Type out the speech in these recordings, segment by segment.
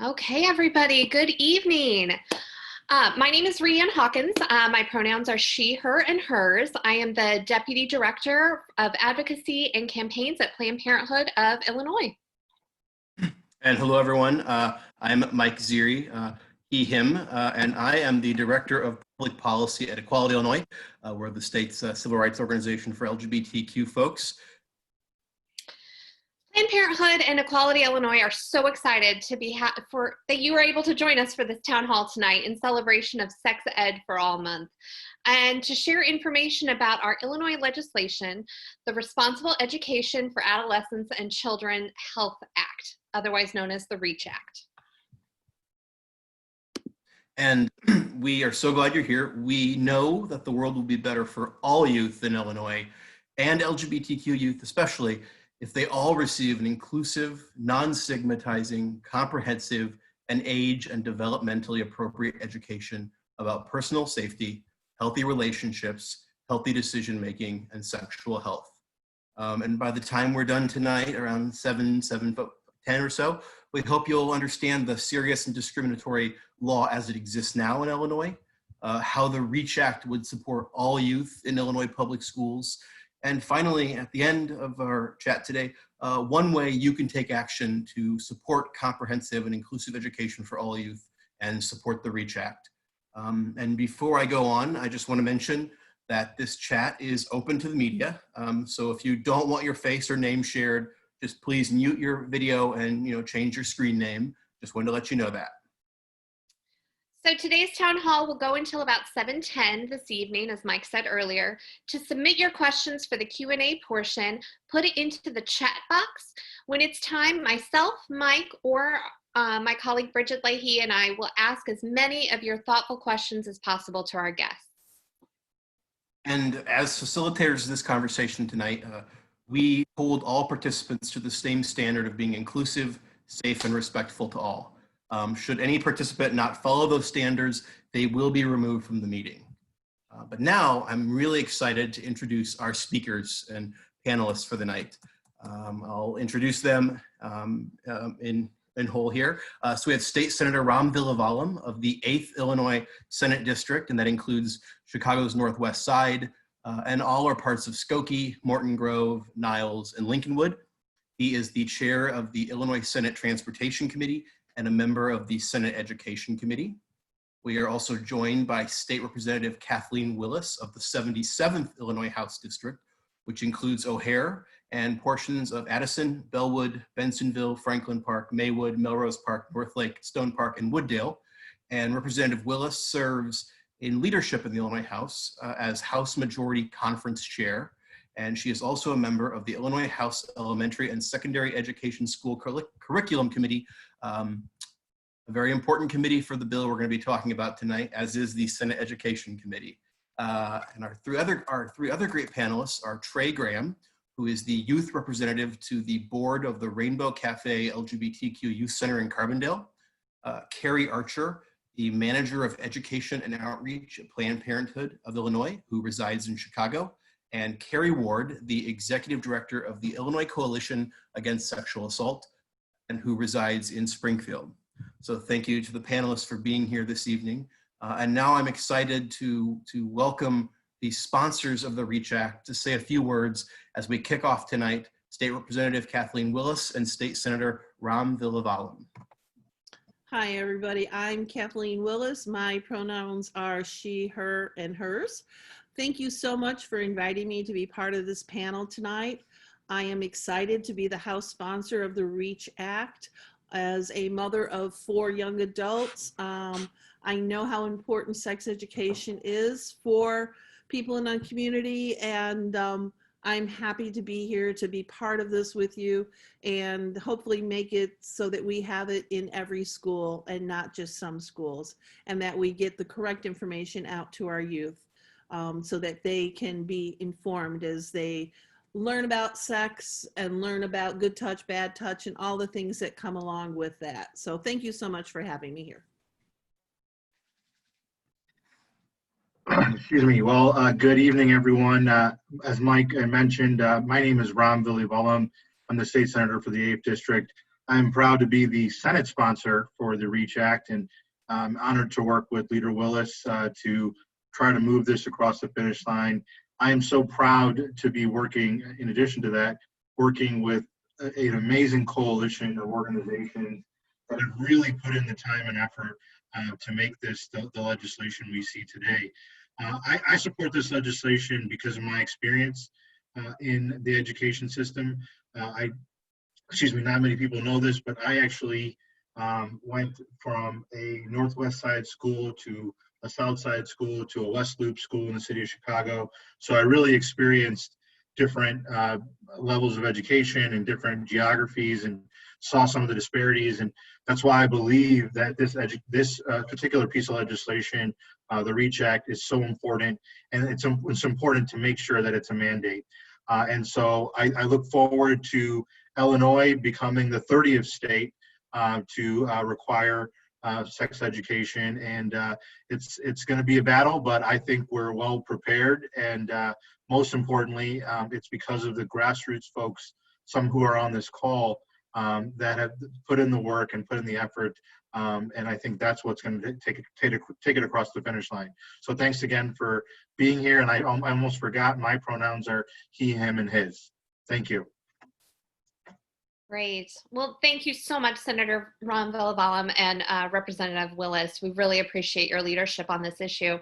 Okay, everybody, good evening. My name is Rhiann Hawkins. My pronouns are she, her, and hers. I am the Deputy Director of Advocacy and Campaigns at Planned Parenthood of Illinois. And hello, everyone. I'm Mike Ziri, he, him, and I am the Director of Public Policy at Equality Illinois. We're the state's civil rights organization for LGBTQ folks. Planned Parenthood and Equality Illinois are so excited to be that you were able to join us for this town hall tonight in celebration of Sex Ed for All Month, and to share information about our Illinois legislation, the Responsible Education for Adolescents and Children Health Act, otherwise known as the REACH Act. And we are so glad you're here. We know that the world will be better for all youth in Illinois, and LGBTQ youth especially, if they all receive an inclusive, non-stigmatizing, comprehensive, and age and developmentally appropriate education about personal safety, healthy relationships, healthy decision-making, and sexual health. And by the time we're done tonight, around 7:10 or so, we hope you'll understand the serious and discriminatory law as it exists now in Illinois, how the REACH Act would support all youth in Illinois public schools, and finally, at the end of our chat today, one way you can take action to support comprehensive and inclusive education for all youth and support the REACH Act. And before I go on, I just want to mention that this chat is open to the media. So if you don't want your face or name shared, just please mute your video and change your screen name. Just wanted to let you know that. So today's town hall will go until about 7:10 this evening, as Mike said earlier. To submit your questions for the Q&A portion, put it into the chat box. When it's time, myself, Mike, or my colleague Bridget Leahy and I will ask as many of your thoughtful questions as possible to our guests. And as facilitators of this conversation tonight, we hold all participants to the same standard of being inclusive, safe, and respectful to all. Should any participant not follow those standards, they will be removed from the meeting. But now I'm really excited to introduce our speakers and panelists for the night. I'll introduce them in whole here. So we have State Senator Villivalam of the 8th Illinois Senate District, and that includes Chicago's Northwest Side and all our parts of Skokie, Morton Grove, Niles, and Lincolnwood. He is the chair of the Illinois Senate Transportation Committee and a member of the Senate Education Committee. We are also joined by State Representative Kathleen Willis of the 77th Illinois House District, which includes O'Hare and portions of Addison, Bellwood, Bensonville, Franklin Park, Maywood, Melrose Park, Northlake, Stone Park, and Wooddale. And Representative Willis serves in leadership in the Illinois House as House Majority Conference Chair. And she is also a member of the Illinois House Elementary and Secondary Education School Curriculum Committee, a very important committee for the bill we're going to be talking about tonight, as is the Senate Education Committee. And our three other great panelists are Tre Graham, who is the youth representative to the board of the Rainbow Cafe LGBTQ Youth Center in Carbondale, Carrie Archer, the manager of education and outreach at Planned Parenthood of Illinois, who resides in Chicago, and Carrie Ward, the executive director of the Illinois Coalition Against Sexual Assault, and who resides in Springfield. So thank you to the panelists for being here this evening. And now I'm excited to welcome the sponsors of the REACH Act to say a few words as we kick off tonight, State Representative Kathleen Willis and State Senator Villivalam. Hi, everybody. I'm Kathleen Willis. My pronouns are she, her, and hers. Thank you so much for inviting me to be part of this panel tonight. I am excited to be the House sponsor of the REACH Act. As a mother of 4 young adults, I know how important sex education is for people in our community, and I'm happy to be here to be part of this with you and hopefully make it so that we have it in every school and not just some schools, and that we get the correct information out to our youth so that they can be informed as they learn about sex and learn about good touch, bad touch, and all the things that come along with that. So thank you so much for having me here. Excuse me. Well, good evening, everyone. As Mike mentioned, my name is Villivalam. I'm the state senator for the 8th District. I'm proud to be the Senate sponsor for the REACH Act, and I'm honored to work with Leader Willis to try to move this across the finish line. I am so proud to be working, in addition to that, working with an amazing coalition of organizations that have really put in the time and effort to make this the legislation we see today. I support this legislation because of my experience in the education system. Not many people know this, but I actually went from a Northwest Side school to a South Side school to a West Loop school in the city of Chicago. So I really experienced different levels of education and different geographies and saw some of the disparities. And that's why I believe that this particular piece of legislation, the REACH Act, is so important. And it's important to make sure that it's a mandate. And so I look forward to Illinois becoming the 30th state to require sex education, and it's going to be a battle, but I think we're well prepared, and most importantly, it's because of the grassroots folks, some who are on this call, that have put in the work and put in the effort, and I think that's what's going to take it across the finish line. So thanks again for being here, and I almost forgot my pronouns are he, him, and his. Thank you. Great. Well, thank you so much, Senator Ron Villivalam and Representative Willis. We really appreciate your leadership on this issue.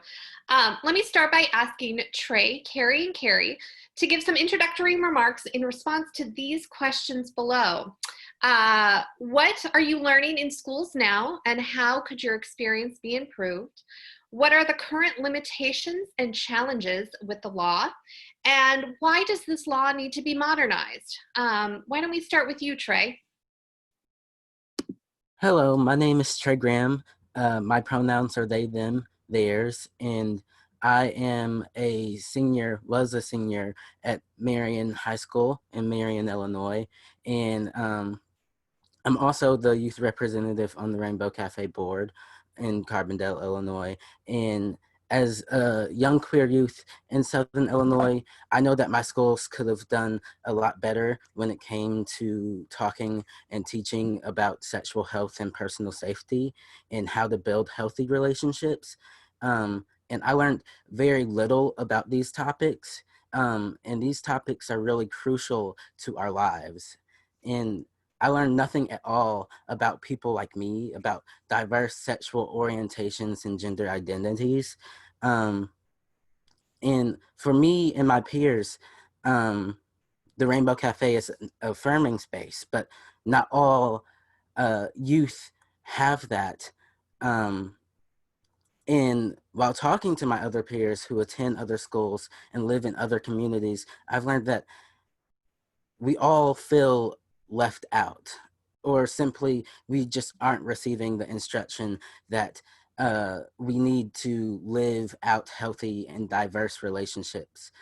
Let me start by asking Tre, Carrie, and Carrie to give some introductory remarks in response to these questions below. What are you learning in schools now, and how could your experience be improved? What are the current limitations and challenges with the law? And why does this law need to be modernized? Why don't we start with you, Tre? Hello, my name is Tre Graham. My pronouns are they, them, theirs, and I am was a senior at Marion High School in Marion, Illinois, and I'm also the youth representative on the Rainbow Cafe board in Carbondale, Illinois. And as a young queer youth in Southern Illinois, I know that my schools could have done a lot better when it came to talking and teaching about sexual health and personal safety and how to build healthy relationships. And I learned very little about these topics. And these topics are really crucial to our lives. And I learned nothing at all about people like me, about diverse sexual orientations and gender identities. And for me and my peers, the Rainbow Cafe is an affirming space, but not all youth have that. And while talking to my other peers who attend other schools and live in other communities, I've learned that we all feel left out, or simply we just aren't receiving the instruction that we need to live out healthy and diverse relationships.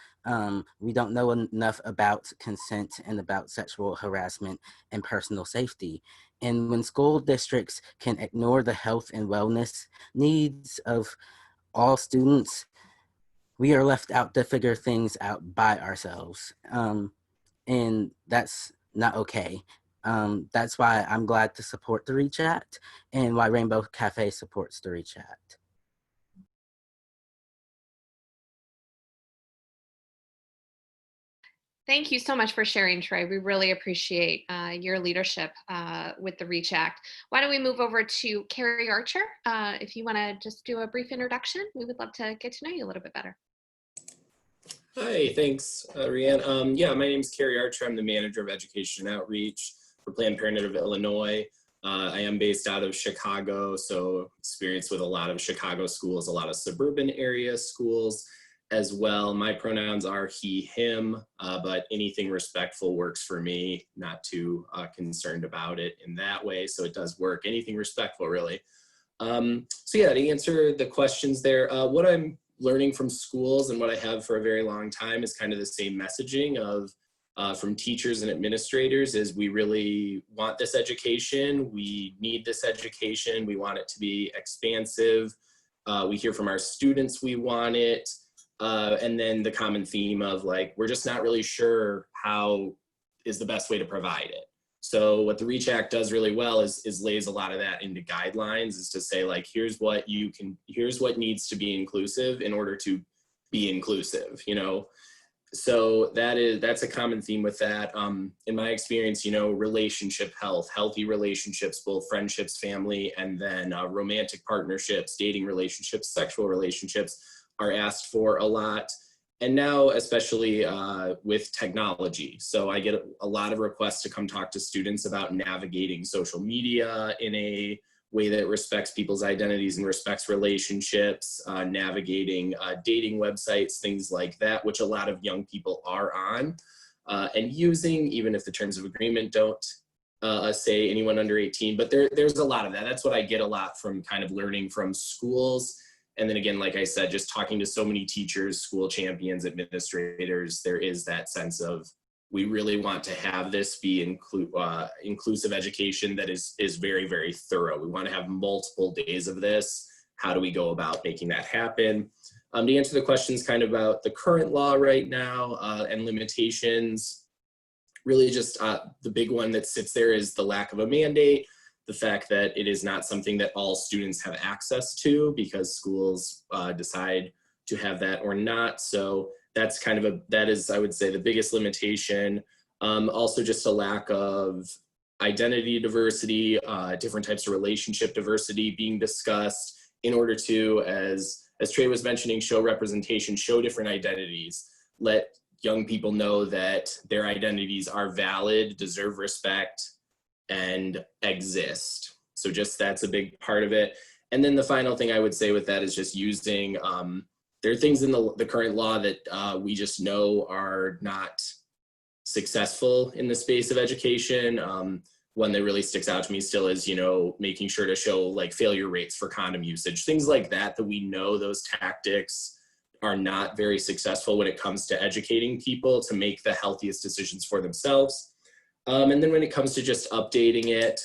We don't know enough about consent and about sexual harassment and personal safety. And when school districts can ignore the health and wellness needs of all students, we are left out to figure things out by ourselves. And that's not okay. That's why I'm glad to support the REACH Act and why Rainbow Cafe supports the REACH Act. Thank you so much for sharing, Tre. We really appreciate your leadership with the REACH Act. Why don't we move over to Carrie Archer? If you want to just do a brief introduction, we would love to get to know you a little bit better. Hi, thanks, Rianne. Yeah, my name is Carrie Archer. I'm the Manager of Education and Outreach for Planned Parenthood of Illinois. I am based out of Chicago, so experience with a lot of Chicago schools, a lot of suburban area schools as well. My pronouns are he, him, but anything respectful works for me, not too concerned about it in that way, so it does work. Anything respectful, really. So yeah, to answer the questions there, what I'm learning from schools and what I have for a very long time is kind of the same messaging of from teachers and administrators is we really want this education. We need this education. We want it to be expansive. We hear from our students we want it. And then the common theme of like, we're just not really sure how is the best way to provide it. So what the REACH Act does really well is lays a lot of that into guidelines, is to say, like, here's what needs to be inclusive in order to be inclusive, you know? So that's a common theme with that. In my experience, you know, relationship health, healthy relationships, both friendships, family, and then romantic partnerships, dating relationships, sexual relationships are asked for a lot. And now, especially with technology. So I get a lot of requests to come talk to students about navigating social media in a way that respects people's identities and respects relationships, navigating dating websites, things like that, which a lot of young people are on and using, even if the terms of agreement don't say anyone under 18, but there's a lot of that. That's what I get a lot from kind of learning from schools. And then again, like I said, just talking to so many teachers, school champions, administrators, there is that sense of, we really want to have this be inclusive education that is very, very thorough. We want to have multiple days of this. How do we go about making that happen? To answer the questions kind of about the current law right now and limitations, really just the big one that sits there is the lack of a mandate, the fact that it is not something that all students have access to because schools decide to have that or not. So that's kind of that is, I would say, the biggest limitation. Also just a lack of identity diversity, different types of relationship diversity being discussed in order to, as Tre was mentioning, show representation, show different identities, let young people know that their identities are valid, deserve respect, and exist. So just that's a big part of it. And then the final thing I would say with that is just using, there are things in the current law that we just know are not successful in the space of education. One that really sticks out to me still is, you know, making sure to show like failure rates for condom usage, things like that, that we know those tactics are not very successful when it comes to educating people to make the healthiest decisions for themselves. And then when it comes to just updating it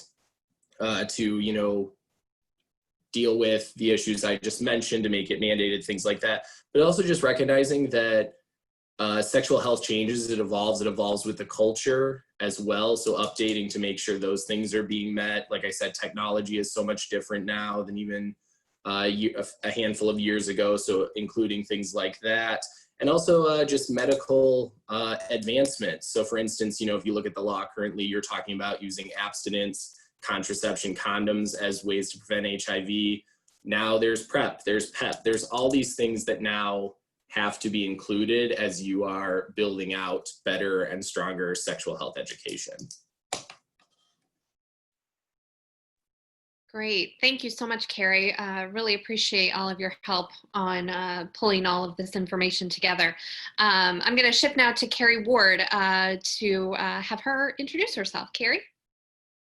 to, you know, deal with the issues I just mentioned, to make it mandated, things like that, but also just recognizing that sexual health changes, it evolves with the culture as well. So updating to make sure those things are being met. Like I said, technology is so much different now than even a handful of years ago. So including things like that. And also just medical advancements. So for instance, you know, if you look at the law currently, you're talking about using abstinence, contraception, condoms as ways to prevent HIV. Now there's PrEP, there's PEP, there's all these things that now have to be included as you are building out better and stronger sexual health education. Great. Thank you so much, Carrie. Really appreciate all of your help on pulling all of this information together. I'm going to shift now to Carrie Ward to have her introduce herself. Carrie?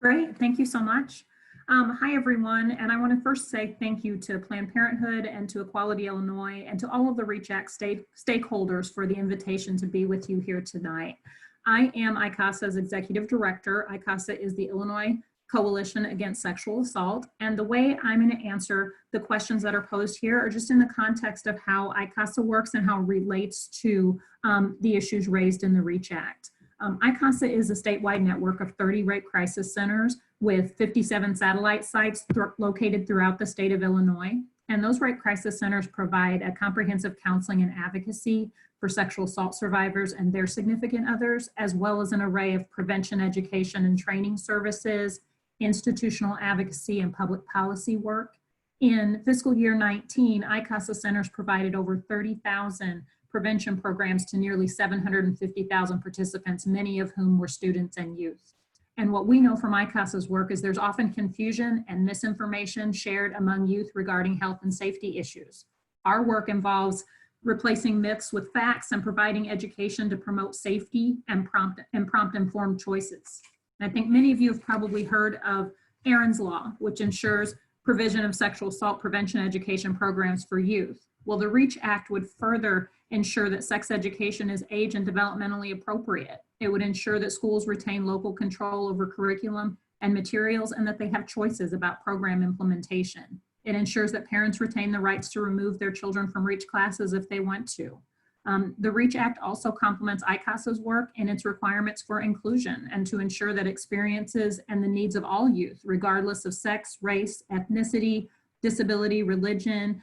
Great. Thank you so much. Hi, everyone. And I want to first say thank you to Planned Parenthood and to Equality Illinois and to all of the REACH Act stakeholders for the invitation to be with you here tonight. I am ICASA's Executive Director. ICASA is the Illinois Coalition Against Sexual Assault. And the way I'm going to answer the questions that are posed here are just in the context of how ICASA works and how it relates to the issues raised in the REACH Act. ICASA is a statewide network of 30 rape crisis centers with 57 satellite sites located throughout the state of Illinois. And those rape crisis centers provide a comprehensive counseling and advocacy for sexual assault survivors and their significant others, as well as an array of prevention, education, and training services, institutional advocacy, and public policy work. In fiscal year 19, ICASA centers provided over 30,000 prevention programs to nearly 750,000 participants, many of whom were students and youth. And what we know from ICASA's work is there's often confusion and misinformation shared among youth regarding health and safety issues. Our work involves replacing myths with facts and providing education to promote safety and prompt informed choices. And I think many of you have probably heard of Aaron's Law, which ensures provision of sexual assault prevention education programs for youth. Well, the REACH Act would further ensure that sex education is age and developmentally appropriate. It would ensure that schools retain local control over curriculum and materials and that they have choices about program implementation. It ensures that parents retain the rights to remove their children from REACH classes if they want to. The REACH Act also complements ICASA's work in its requirements for inclusion and to ensure that experiences and the needs of all youth, regardless of sex, race, ethnicity, disability, religion,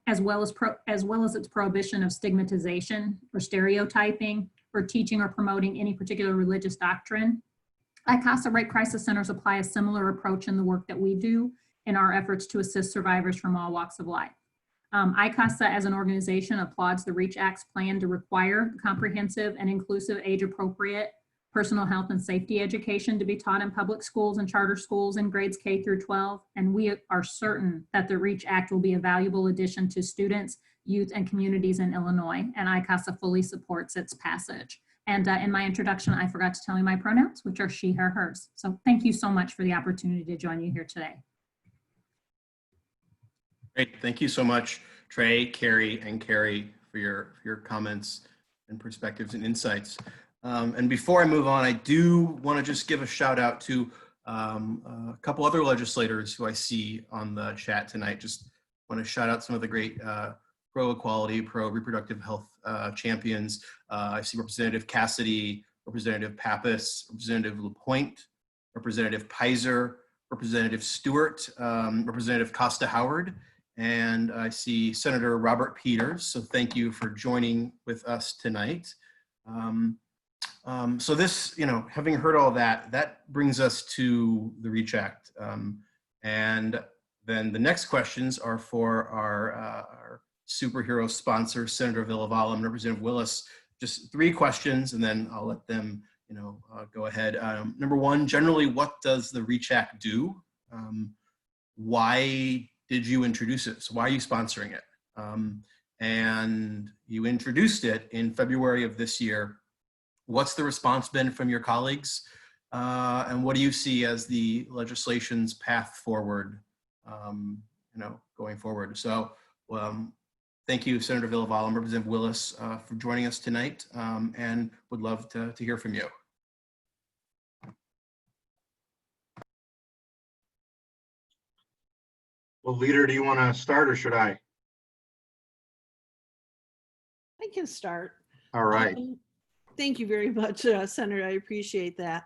as well as its prohibition of stigmatization or stereotyping or teaching or promoting any particular religious doctrine. ICASA Rape Crisis Centers apply a similar approach in the work that we do in our efforts to assist survivors from all walks of life. ICASA as an organization applauds the REACH Act's plan to require comprehensive and inclusive age-appropriate personal health and safety education to be taught in public schools and charter schools in grades K through 12. And we are certain that the REACH Act will be a valuable addition to students, youth, and communities in Illinois, and ICASA fully supports its passage. And in my introduction, I forgot to tell you my pronouns, which are she, her, hers. So thank you so much for the opportunity to join you here today. Great, thank you so much, Tre, Carrie, and Carrie for your comments and perspectives and insights. And before I move on, I do want to just give a shout out to a couple other legislators who I see on the chat tonight. Just want to shout out some of the great pro-equality, pro-reproductive health champions. I see Representative Cassidy, Representative Pappas, Representative LaPointe, Representative Pizer, Representative Stuart, Representative Costa Howard, and I see Senator Robert Peters. So thank you for joining with us tonight. So this, having heard all that, that brings us to the REACH Act. And then the next questions are for our superhero sponsor, Senator Villivalam and Representative Willis. Just 3 questions, and then I'll let them, go ahead. Number 1, generally, what does the REACH Act do? Why did you introduce it? So why are you sponsoring it? And you introduced it in February of this year. What's the response been from your colleagues? And what do you see as the legislation's path forward, going forward? So thank you, Senator Villivalam, Representative Willis, for joining us tonight, and would love to hear from you. Well, Leader, do you want to start or should I? I can start. All right. Thank you very much, Senator. I appreciate that.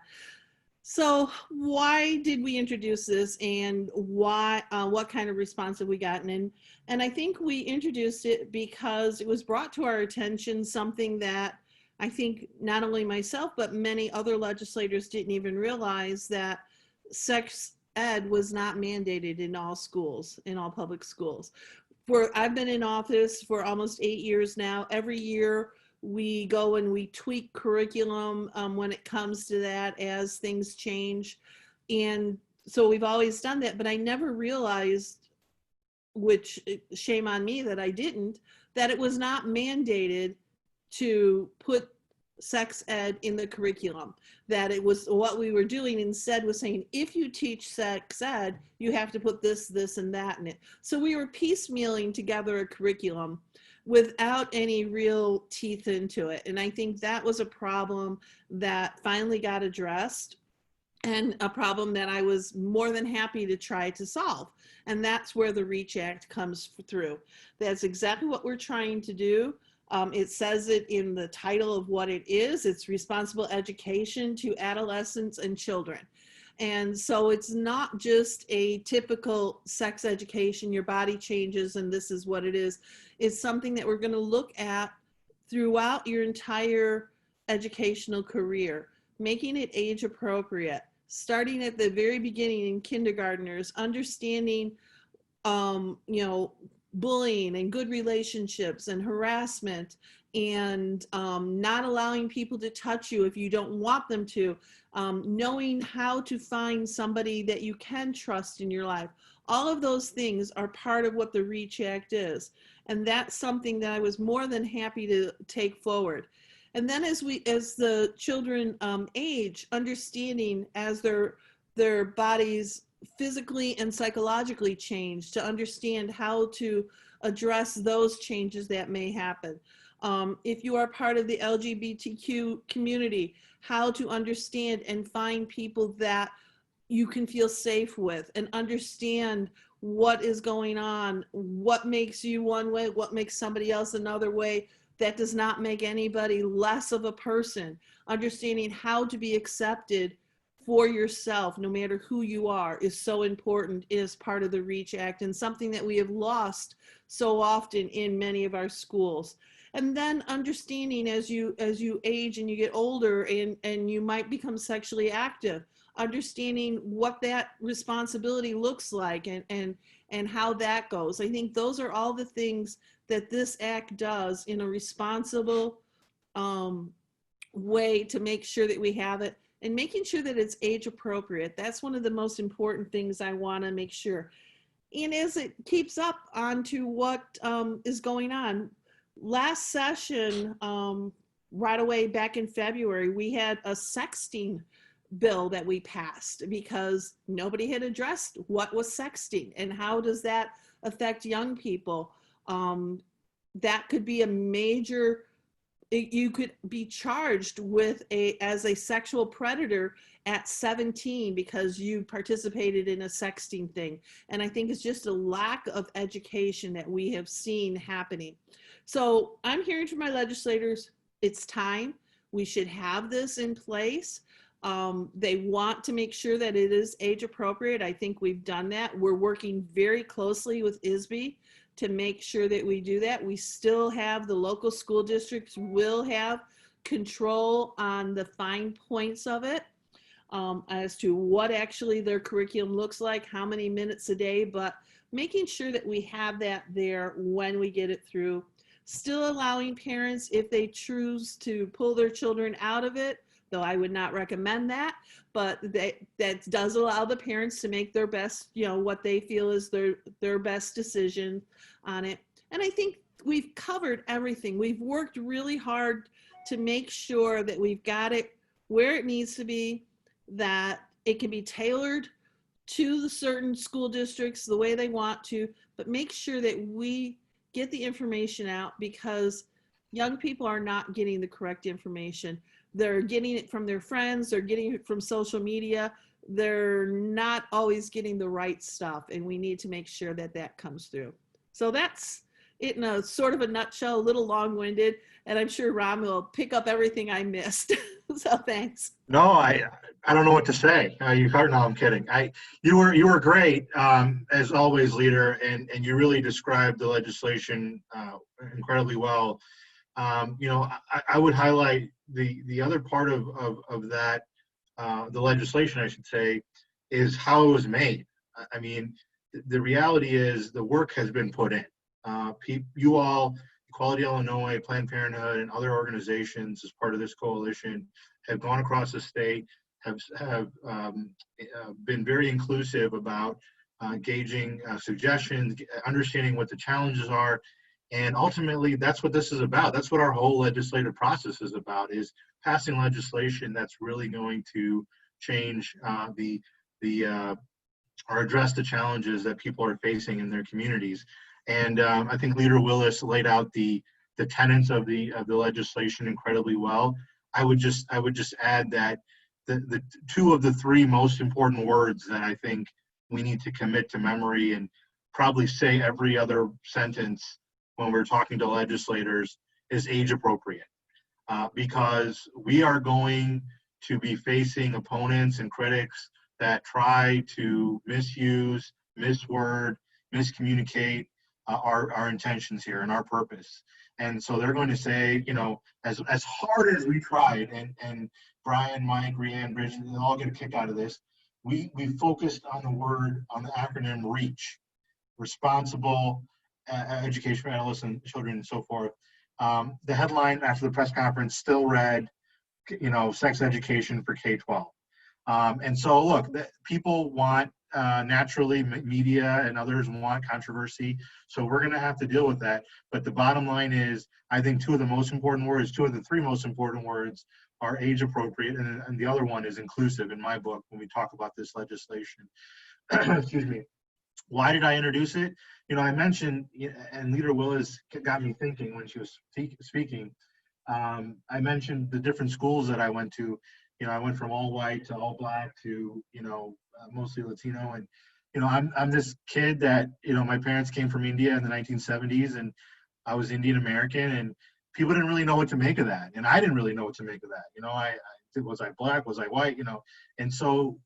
So why did we introduce this, and why? What kind of response have we gotten? And I think we introduced it because it was brought to our attention something that I think not only myself, but many other legislators didn't even realize, that sex ed was not mandated in all schools, in all public schools. I've been in office for almost 8 years now. Every year we go and we tweak curriculum when it comes to that as things change. And so we've always done that, but I never realized, which shame on me that I didn't, that it was not mandated to put sex ed in the curriculum, that it was what we were doing instead was saying, if you teach sex ed, you have to put this, this, and that in it. So we were piecemealing together a curriculum without any real teeth into it. And I think that was a problem that finally got addressed, and a problem that I was more than happy to try to solve. And that's where the REACH Act comes through. That's exactly what we're trying to do. It says it in the title of what it is. It's responsible education to adolescents and children. And so it's not just a typical sex education, your body changes and this is what it is. It's something that we're going to look at throughout your entire educational career, making it age appropriate, starting at the very beginning in kindergartners, understanding, bullying and good relationships and harassment, and not allowing people to touch you if you don't want them to, knowing how to find somebody that you can trust in your life. All of those things are part of what the REACH Act is. And that's something that I was more than happy to take forward. And then as the children age, understanding as their bodies physically and psychologically change, to understand how to address those changes that may happen. If you are part of the LGBTQ community, how to understand and find people that you can feel safe with and understand what is going on, what makes you one way, what makes somebody else another way, that does not make anybody less of a person. Understanding how to be accepted for yourself, no matter who you are, is so important as part of the REACH Act, and something that we have lost so often in many of our schools. And then understanding as you age and you get older and you might become sexually active, understanding what that responsibility looks like and how that goes. I think those are all the things that this act does in a responsible way to make sure that we have it, and making sure that it's age appropriate. That's one of the most important things I want to make sure. And as it keeps up onto what is going on, last session, right away back in February, we had a sexting bill that we passed because nobody had addressed what was sexting and how does that affect young people. That could be a major, you could be charged with as a sexual predator at 17 because you participated in a sexting thing. And I think it's just a lack of education that we have seen happening. So I'm hearing from my legislators, it's time. We should have this in place. They want to make sure that it is age appropriate. I think we've done that. We're working very closely with ISB to make sure that we do that. We still have, the local school districts will have control on the fine points of it, as to what actually their curriculum looks like, how many minutes a day, but making sure that we have that there when we get it through. Still allowing parents, if they choose to pull their children out of it, though I would not recommend that, but that does allow the parents to make their best, what they feel is their best decision on it. And I think we've covered everything. We've worked really hard to make sure that we've got it where it needs to be, that it can be tailored to the certain school districts the way they want to, but make sure that we get the information out, because young people are not getting the correct information. They're getting it from their friends, they're getting it from social media. They're not always getting the right stuff, and we need to make sure that that comes through. So that's it in a sort of a nutshell, a little long-winded, and I'm sure Ron will pick up everything I missed. So thanks. No, I don't know what to say. You heard? No, I'm kidding. You were great, as always, leader, and you really described the legislation incredibly well. I would highlight the other part of that, the legislation, I should say, is how it was made. I mean, the reality is the work has been put in. You all, Equality Illinois, Planned Parenthood, and other organizations as part of this coalition have gone across the state, have been very inclusive about gauging suggestions, understanding what the challenges are. And ultimately, that's what this is about. That's what our whole legislative process is about, is passing legislation that's really going to change or address the challenges that people are facing in their communities. And I think Leader Willis laid out the tenets of the legislation incredibly well. I would just add that the two of the three most important words that I think we need to commit to memory and probably say every other sentence when we're talking to legislators is age appropriate, because we are going to be facing opponents and critics that try to misuse, misword, miscommunicate our intentions here and our purpose. And so they're going to say, as hard as we tried, and Brian, Mike, Rhiannon, Bridget, they all get a kick out of this, we focused on the acronym REACH, responsible education for adolescents and children and so forth. The headline after the press conference still read, sex education for K-12. And so look, people want, naturally, media and others want controversy. So we're going to have to deal with that. But the bottom line is, I think two of the three most important words are age appropriate. And the other one is inclusive in my book when we talk about this legislation. Excuse me. Why did I introduce it? I mentioned, and Leader Willis got me thinking when she was speaking. I mentioned the different schools that I went to. I went from all white to all black to, mostly Latino. And, I'm this kid that, my parents came from India in the 1970s, and I was Indian American. And, people didn't really know what to make of that. And I didn't really know what to make of that. Was I black? Was I white? And so,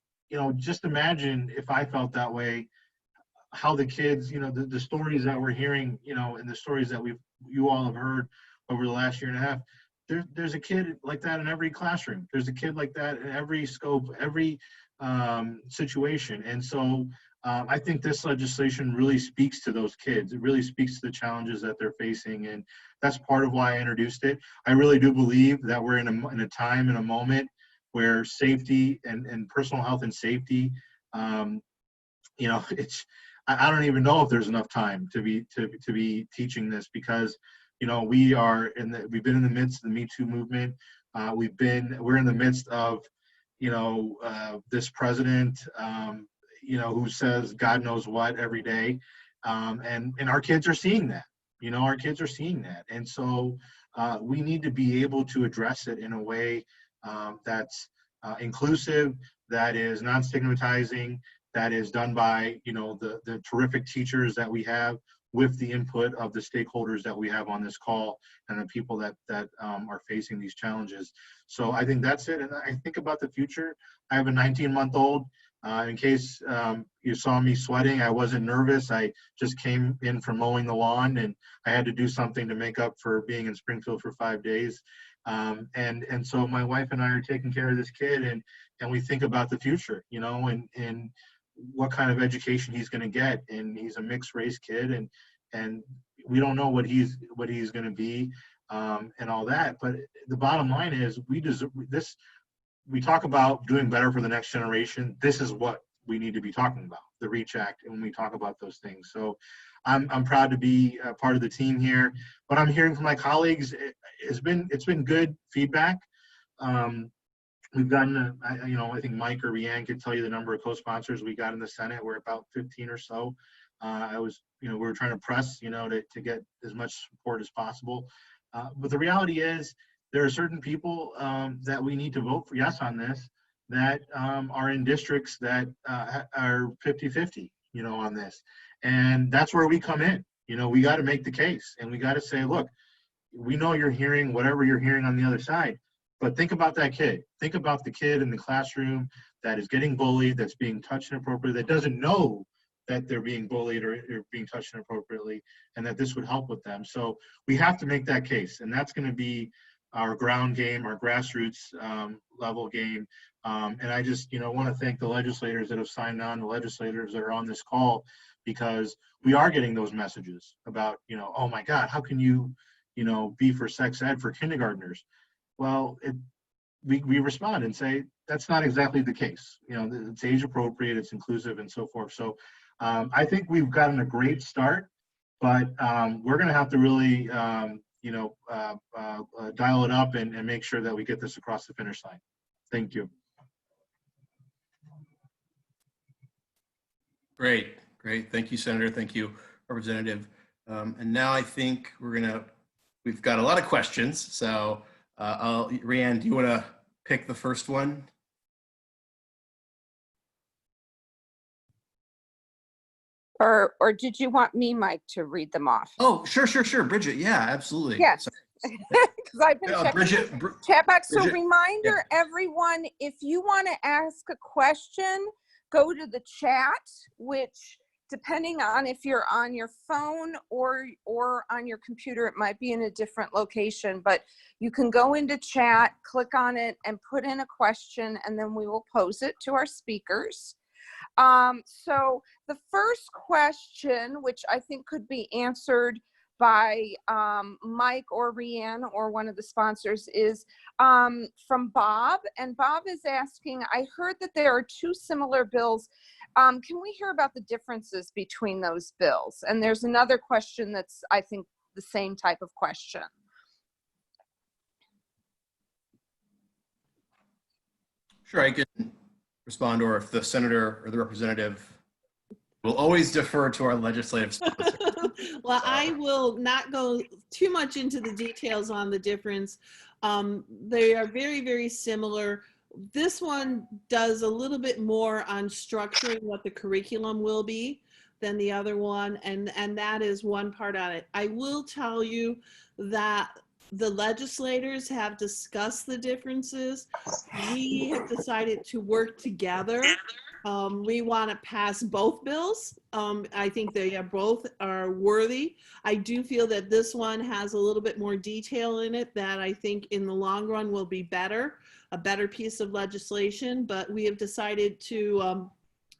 just imagine if I felt that way, how the kids, the stories that we're hearing, and the stories that you all have heard over the last year and a half, there's a kid like that in every classroom. There's a kid like that in every scope, every situation. And so I think this legislation really speaks to those kids. It really speaks to the challenges that they're facing. And that's part of why I introduced it. I really do believe that we're in a time and a moment where safety and personal health and safety, I don't even know if there's enough time to be teaching this, because we've been in the midst of the Me Too movement. We're in the midst of this president who says God knows what every day, and our kids are seeing that. Our kids are seeing that, and so we need to be able to address it in a way that's inclusive, that is non-stigmatizing, that is done by the terrific teachers that we have, with the input of the stakeholders that we have on this call and the people that are facing these challenges. So I think that's it. And I think about the future. I have a 19-month-old. In case you saw me sweating, I wasn't nervous. I just came in from mowing the lawn, and I had to do something to make up for being in Springfield for 5 days. And so my wife and I are taking care of this kid, and we think about the future, and what kind of education he's going to get. And he's a mixed race kid, and we don't know what he's going to be, and all that. But the bottom line is, we deserve this. We talk about doing better for the next generation. This is what we need to be talking about, the REACH Act, when we talk about those things. So I'm proud to be a part of the team here. What I'm hearing from my colleagues, it's been good feedback. We've gotten, I think Mike or Rianne could tell you the number of co-sponsors we got in the Senate. We're about 15 or so. We were trying to press, to get as much support as possible. But the reality is, there are certain people that we need to vote for yes on this, that are in districts that are 50-50, on this. And that's where we come in. We got to make the case, and we got to say, look, we know you're hearing whatever you're hearing on the other side, but think about that kid. Think about the kid in the classroom that is getting bullied, that's being touched inappropriately, that doesn't know that they're being bullied or being touched inappropriately, and that this would help with them. So we have to make that case, and that's going to be our ground game, our grassroots level game. And I just, want to thank the legislators that have signed on, the legislators that are on this call, because we are getting those messages about, oh my God, how can you, be for sex ed for kindergartners? Well, we respond and say, that's not exactly the case. It's age appropriate, it's inclusive, and so forth. So I think we've gotten a great start, but we're going to have to really, dial it up and make sure that we get this across the finish line. Thank you. Great. Thank you, Senator. Thank you, Representative. And now I think we've got a lot of questions. So Rianne, do you want to pick the first one? Or did you want me, Mike, to read them off? Oh, sure. Bridget, yeah, absolutely. Yes, because I've been checking chat box. So reminder, everyone, if you want to ask a question, go to the chat, which depending on if you're on your phone or on your computer, it might be in a different location, but you can go into chat, click on it, and put in a question, and then we will pose it to our speakers. So the first question, which I think could be answered by Mike or Rianne or one of the sponsors, is from Bob. And Bob is asking, I heard that there are two similar bills. Can we hear about the differences between those bills? And there's another question that's, I think, the same type of question. Sure, I can respond, or if the senator or the representative will always defer to our legislative sponsor. Well, I will not go too much into the details on the difference. They are very, very similar. This one does a little bit more on structuring what the curriculum will be than the other one, and that is one part on it. I will tell you that the legislators have discussed the differences. We have decided to work together. We want to pass both bills. I think they both are worthy. I do feel that this one has a little bit more detail in it that I think in the long run will be better, a better piece of legislation. But we have decided to,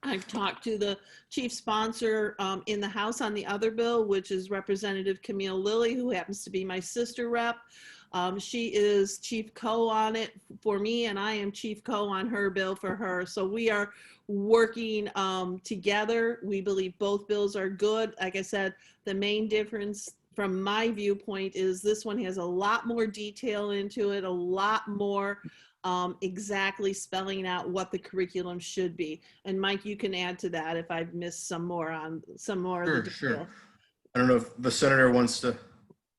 I've talked to the chief sponsor in the House on the other bill, which is Representative Camille Lilly, who happens to be my sister rep. She is chief co on it for me, and I am chief co on her bill for her. So we are working together. We believe both bills are good. Like I said, the main difference from my viewpoint is this one has a lot more detail into it, a lot more exactly spelling out what the curriculum should be. And Mike, you can add to that if I've missed some more on some more of the detail. Sure. I don't know if the senator wants to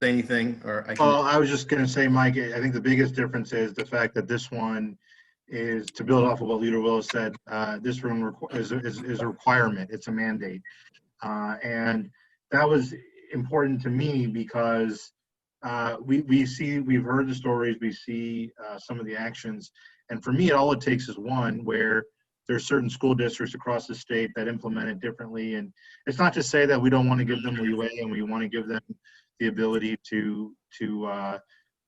say anything, or I can. Well, I was just going to say, Mike, I think the biggest difference is the fact that this one is, to build off of what Leader Willis said, this one is a requirement. It's a mandate. And that was important to me because we've heard the stories, we see some of the actions. And for me, all it takes is one where there's certain school districts across the state that implement it differently. And it's not to say that we don't want to give them leeway and we want to give them the ability to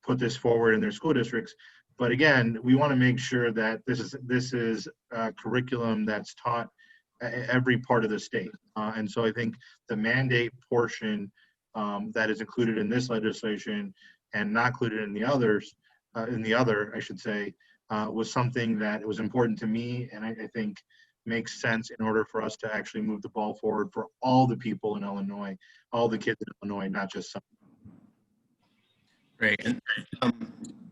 put this forward in their school districts. But again, we want to make sure that this is a curriculum that's taught every part of the state. And so I think the mandate portion that is included in this legislation and not included in the others, I should say, was something that was important to me, and I think makes sense in order for us to actually move the ball forward for all the people in Illinois, all the kids in Illinois, not just some. Great, and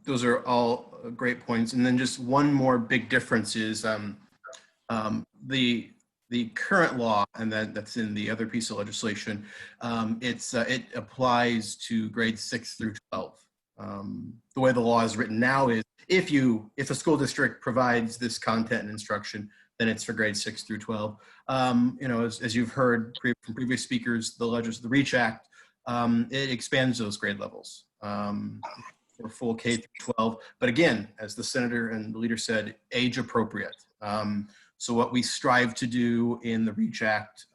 those are all great points. And then just one more big difference is the current law, and that's in the other piece of legislation. It applies to grades 6 through 12. The way the law is written now is if a school district provides this content and instruction, then it's for grades 6 through 12. As you've heard from previous speakers, the REACH Act, it expands those grade levels for full K through 12. But again, as the senator and the leader said, age appropriate. So what we strive to do in the REACH Act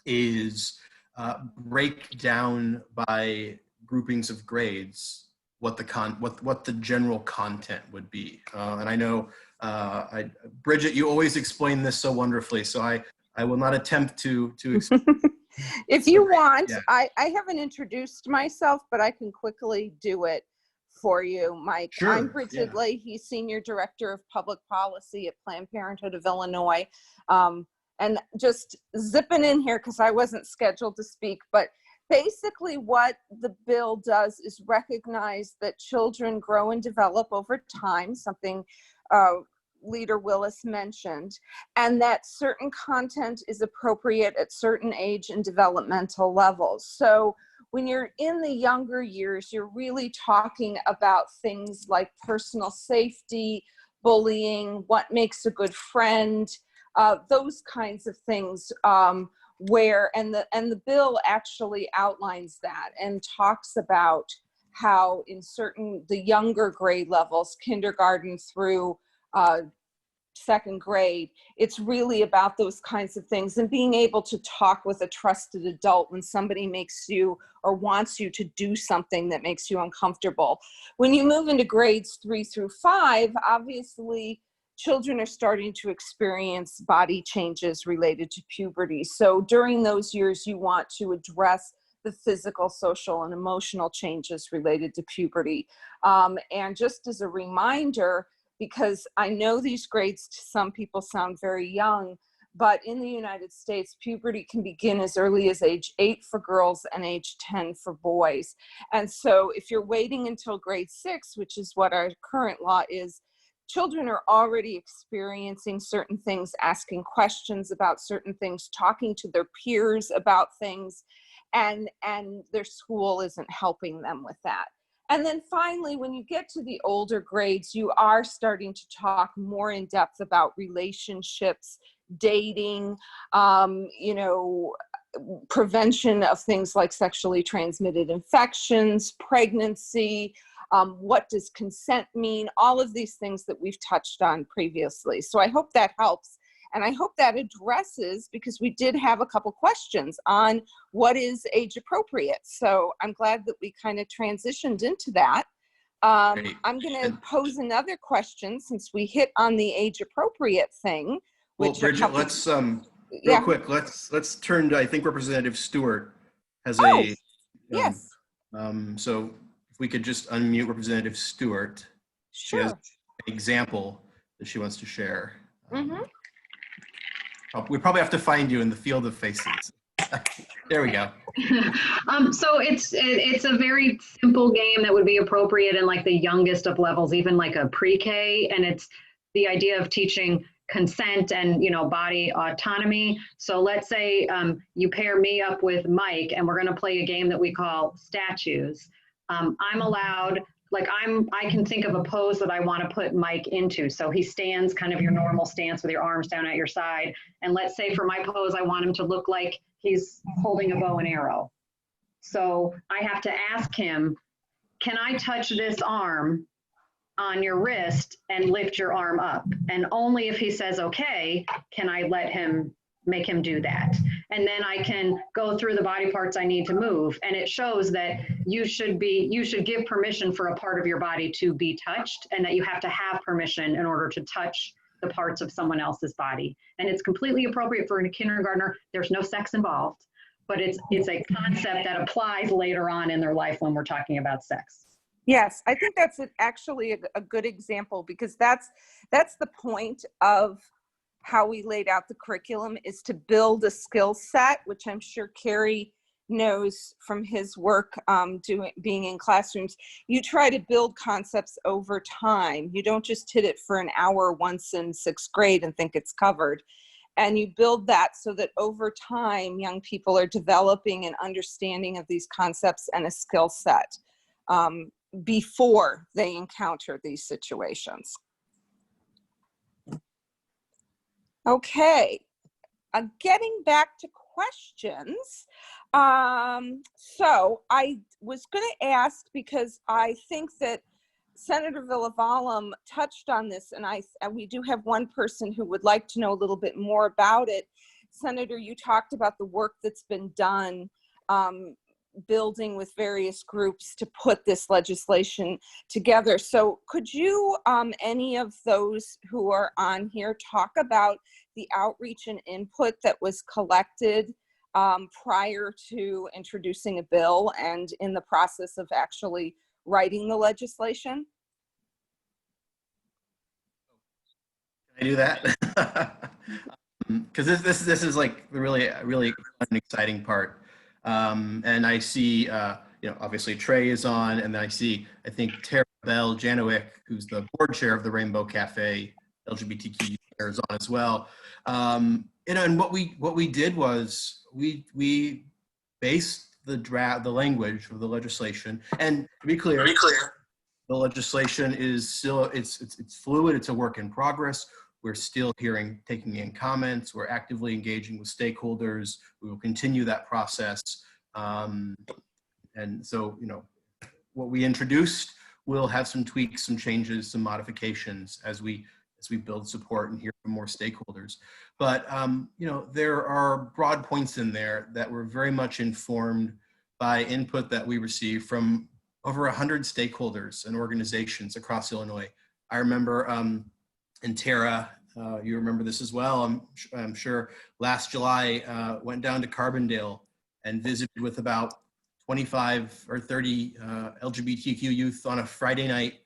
is break down by groupings of grades what the general content would be. And I know, Bridget, you always explain this so wonderfully, so I will not attempt to explain. If you want, yeah. I haven't introduced myself, but I can quickly do it for you, Mike. Sure, I'm Bridget Leahy, Senior Director of Public Policy at Planned Parenthood of Illinois. And just zipping in here because I wasn't scheduled to speak, but basically what the bill does is recognize that children grow and develop over time, something Leader Willis mentioned, and that certain content is appropriate at certain age and developmental levels. So when you're in the younger years, you're really talking about things like personal safety, bullying, what makes a good friend, those kinds of things, where and the bill actually outlines that and talks about how in the younger grade levels, kindergarten through second grade, it's really about those kinds of things and being able to talk with a trusted adult when somebody makes you or wants you to do something that makes you uncomfortable. When you move into grades 3 through 5, obviously children are starting to experience body changes related to puberty. So during those years, you want to address the physical, social, and emotional changes related to puberty. And just as a reminder, because I know these grades to some people sound very young, but in the United States, puberty can begin as early as age 8 for girls and age 10 for boys. And so if you're waiting until grade 6, which is what our current law is, children are already experiencing certain things, asking questions about certain things, talking to their peers about things, and their school isn't helping them with that. And then finally, when you get to the older grades, you are starting to talk more in depth about relationships, dating, prevention of things like sexually transmitted infections, pregnancy, what does consent mean, all of these things that we've touched on previously. So I hope that helps. And I hope that addresses, because we did have a couple questions on what is age appropriate. So I'm glad that we kind of transitioned into that. I'm going to pose another question since we hit on the age appropriate thing. Well, Bridget, let's real quick. Let's turn to, I think Representative Stuart has a yes. So if we could just unmute Representative Stuart. Sure. She has an example that she wants to share. We probably have to find you in the field of faces. There we go. So it's a very simple game that would be appropriate in like the youngest of levels, even like a pre-K, and it's the idea of teaching consent and, you know, body autonomy. So let's say you pair me up with Mike and we're going to play a game that we call statues. I'm allowed, like I can think of a pose that I want to put Mike into. So he stands kind of your normal stance with your arms down at your side. And let's say for my pose, I want him to look like he's holding a bow and arrow. So I have to ask him, can I touch this arm on your wrist and lift your arm up? And only if he says, okay, can I make him do that. And then I can go through the body parts I need to move. And it shows that you should give permission for a part of your body to be touched, and that you have to have permission in order to touch the parts of someone else's body. And it's completely appropriate for a kindergartner. There's no sex involved, but it's a concept that applies later on in their life when we're talking about sex. Yes, I think that's actually a good example, because that's the point of how we laid out the curriculum, is to build a skill set, which I'm sure Carrie knows from his work being in classrooms. You try to build concepts over time. You don't just hit it for an hour once in 6th grade and think it's covered. And you build that so that over time, young people are developing an understanding of these concepts and a skill set before they encounter these situations. Okay, getting back to questions. So I was going to ask, because I think that Senator Villivalam touched on this, and we do have one person who would like to know a little bit more about it. Senator, you talked about the work that's been done building with various groups to put this legislation together. So could you, any of those who are on here, talk about the outreach and input that was collected prior to introducing a bill and in the process of actually writing the legislation? Can I do that? Because this is like really an exciting part. And I see, obviously Tre is on, and then I see, I think Tara Bell Janowick, who's the board chair of the Rainbow Cafe LGBTQ is on as well. And what we did was we based the language of the legislation, and to be clear, the legislation is still it's fluid. It's a work in progress. We're still taking in comments. We're actively engaging with stakeholders. We will continue that process. And so, what we introduced will have some tweaks, some changes, some modifications as we build support and hear from more stakeholders. But, there are broad points in there that were very much informed by input that we received from over 100 stakeholders and organizations across Illinois. I remember, and Tara, you remember this as well, I'm sure, last July, went down to Carbondale and visited with about 25 or 30 LGBTQ youth on a Friday night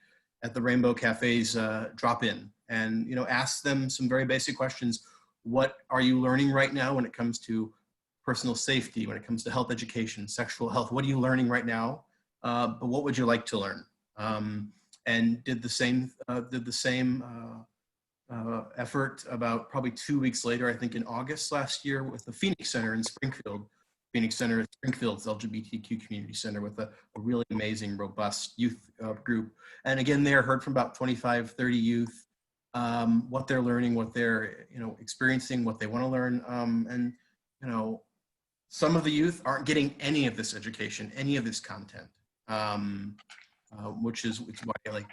at the Rainbow Cafe's drop-in, and asked them some very basic questions. What are you learning right now when it comes to personal safety, when it comes to health education, sexual health? What are you learning right now? But what would you like to learn? And did the same effort about probably 2 weeks later, I think in August last year, with the Phoenix Center in Springfield. Phoenix Center is Springfield's LGBTQ community center with a really amazing, robust youth group. And again, there heard from about 25, 30 youth, what they're learning, what they're experiencing, what they want to learn. And some of the youth aren't getting any of this education, any of this content, which is why like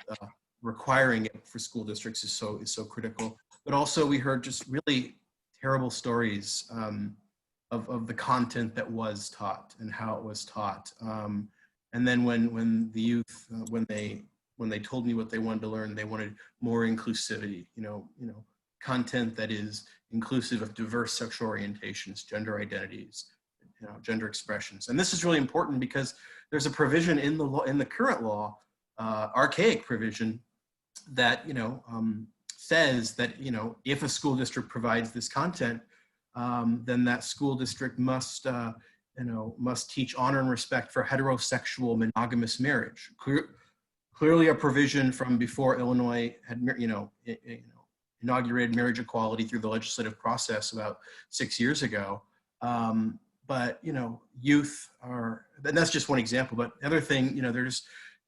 requiring it for school districts is so critical. But also we heard just really terrible stories of the content that was taught and how it was taught. And then when the youth, when they told me what they wanted to learn, they wanted more inclusivity, content that is inclusive of diverse sexual orientations, gender identities, gender expressions. And this is really important because there's a provision in the law, in the current law, archaic provision that, says that, if a school district provides this content, then that school district must, must teach honor and respect for heterosexual monogamous marriage. Clearly a provision from before Illinois had, inaugurated marriage equality through the legislative process about 6 years ago. But, youth are, and that's just one example, but the other thing,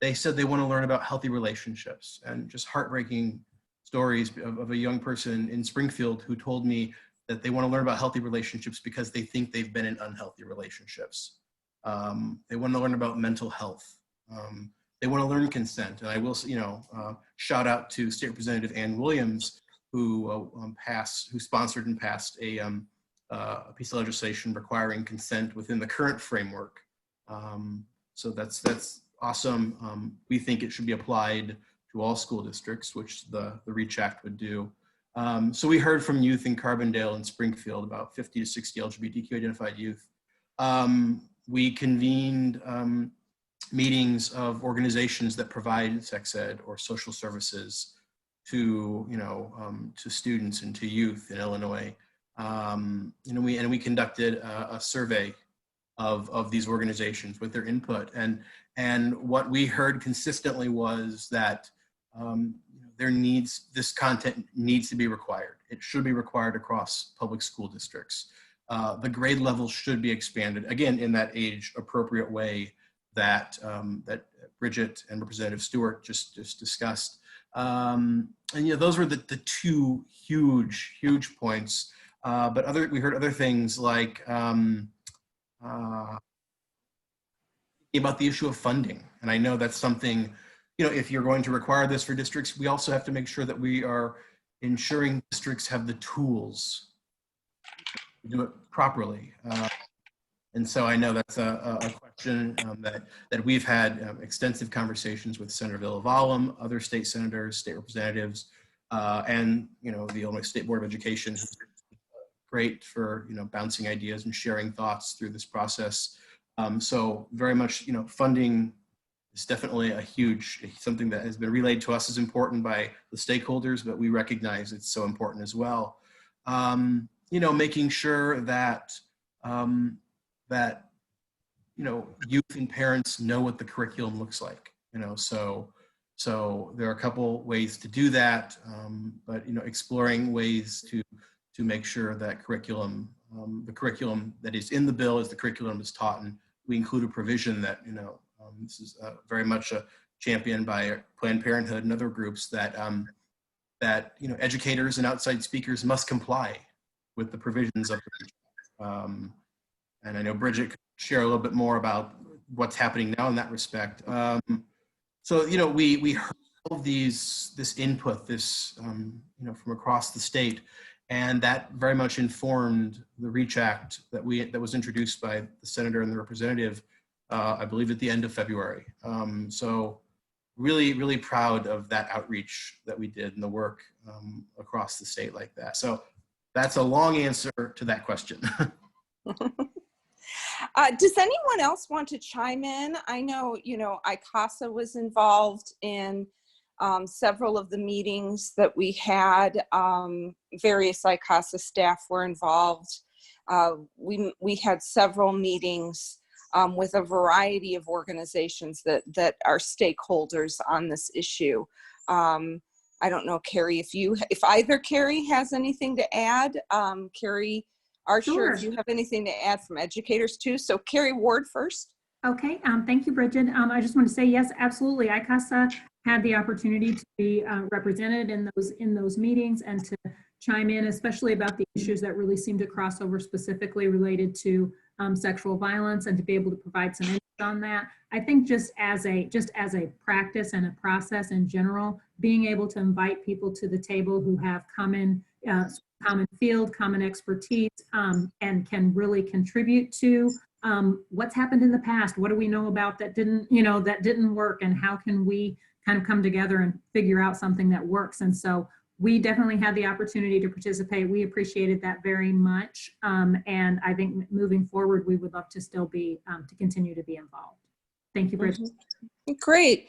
they said they want to learn about healthy relationships, and just heartbreaking stories of a young person in Springfield who told me that they want to learn about healthy relationships because they think they've been in unhealthy relationships. They want to learn about mental health. They want to learn consent. And I will, shout out to State Representative Ann Williams, who sponsored and passed a piece of legislation requiring consent within the current framework. So that's awesome. We think it should be applied to all school districts, which the REACH Act would do. So we heard from youth in Carbondale and Springfield, about 50 to 60 LGBTQ identified youth. We convened meetings of organizations that provide sex ed or social services to, to students and to youth in Illinois. We conducted a survey of these organizations with their input, and what we heard consistently was that this content needs to be required. It should be required across public school districts. The grade levels should be expanded, again, in that age appropriate way that that Bridget and Representative Stuart just discussed. And those were the two huge points. But we heard other things like about the issue of funding. And I know that's something, if you're going to require this for districts, we also have to make sure that we are ensuring districts have the tools to do it properly. And so I know that's a question that we've had extensive conversations with Senator Villivalam, other state senators, state representatives, and the Illinois State Board of Education, who's great for bouncing ideas and sharing thoughts through this process. So very much funding is definitely something that has been relayed to us as important by the stakeholders, but we recognize it's so important as well. Making sure that youth and parents know what the curriculum looks like. So there are a couple ways to do that, but exploring ways to make sure that the curriculum that is in the bill is the curriculum is taught, and we include a provision that this is very much championed by Planned Parenthood and other groups that educators and outside speakers must comply with the provisions of the and I know Bridget could share a little bit more about what's happening now in that respect. So we heard all of this input, from across the state, and that very much informed the REACH Act that was introduced by the senator and the representative, I believe at the end of February. So really proud of that outreach that we did and the work across the state like that. So that's a long answer to that question. Does anyone else want to chime in? I know, ICASA was involved in several of the meetings that we had. Various ICASA staff were involved. We had several meetings with a variety of organizations that are stakeholders on this issue. I don't know, Carrie, if either Carrie has anything to add. Carrie Archer, Sure. If you have anything to add from educators too. So Carrie Ward first. Okay, thank you, Bridget. I just want to say, yes, absolutely. ICASA had the opportunity to be represented in those meetings and to chime in, especially about the issues that really seem to cross over, specifically related to sexual violence and to be able to provide some input on that. I think just as a practice and a process in general, being able to invite people to the table who have common field, common expertise, and can really contribute to what's happened in the past. What do we know about that didn't work, and how can we kind of come together and figure out something that works? And so we definitely had the opportunity to participate. We appreciated that very much. And I think moving forward, we would love to still be, to continue to be involved. Thank you, Bridget. Great.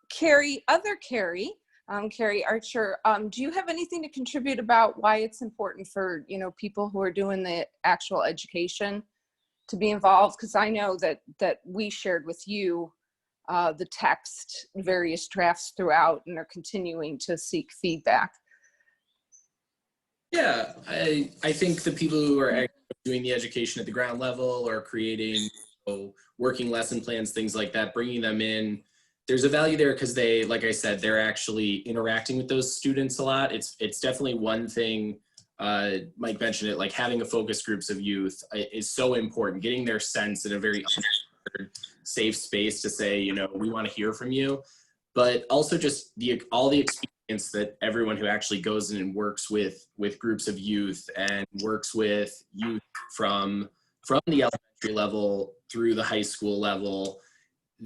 Carrie Archer, do you have anything to contribute about why it's important for, people who are doing the actual education to be involved? Because I know that we shared with you the text, various drafts throughout, and are continuing to seek feedback. Yeah, I think the people who are doing the education at the ground level or creating working lesson plans, things like that, bringing them in, there's a value there because they, like I said, they're actually interacting with those students a lot. It's definitely one thing, Mike mentioned it, like having a focus groups of youth is so important, getting their sense in a very safe space to say, we want to hear from you, but also just all the experience that everyone who actually goes in and works with groups of youth and works with youth from the elementary level through the high school level,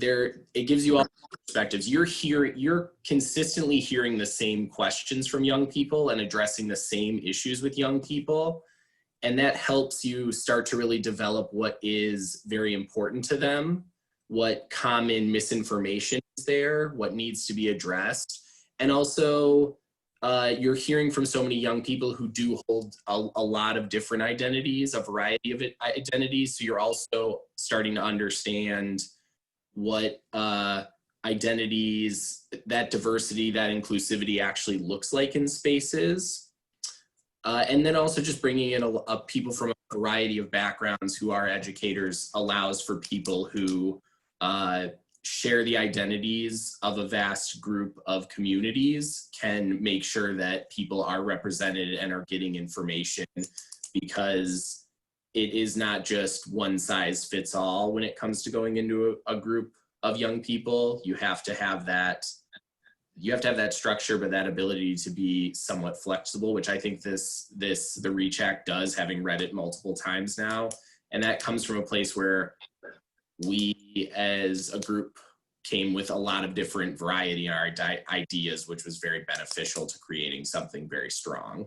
it gives you all perspectives. You're consistently hearing the same questions from young people and addressing the same issues with young people. And that helps you start to really develop what is very important to them, what common misinformation is there, what needs to be addressed. And also, you're hearing from so many young people who do hold a lot of different identities, a variety of identities. So you're also starting to understand what identities, that diversity, that inclusivity actually looks like in spaces. And then also just bringing in people from a variety of backgrounds who are educators allows for people who share the identities of a vast group of communities, can make sure that people are represented and are getting information, because it is not just one size fits all when it comes to going into a group of young people. You have to have that structure, but that ability to be somewhat flexible, which I think the REACH Act does, having read it multiple times now. And that comes from a place where we as a group came with a lot of different variety in our ideas, which was very beneficial to creating something very strong.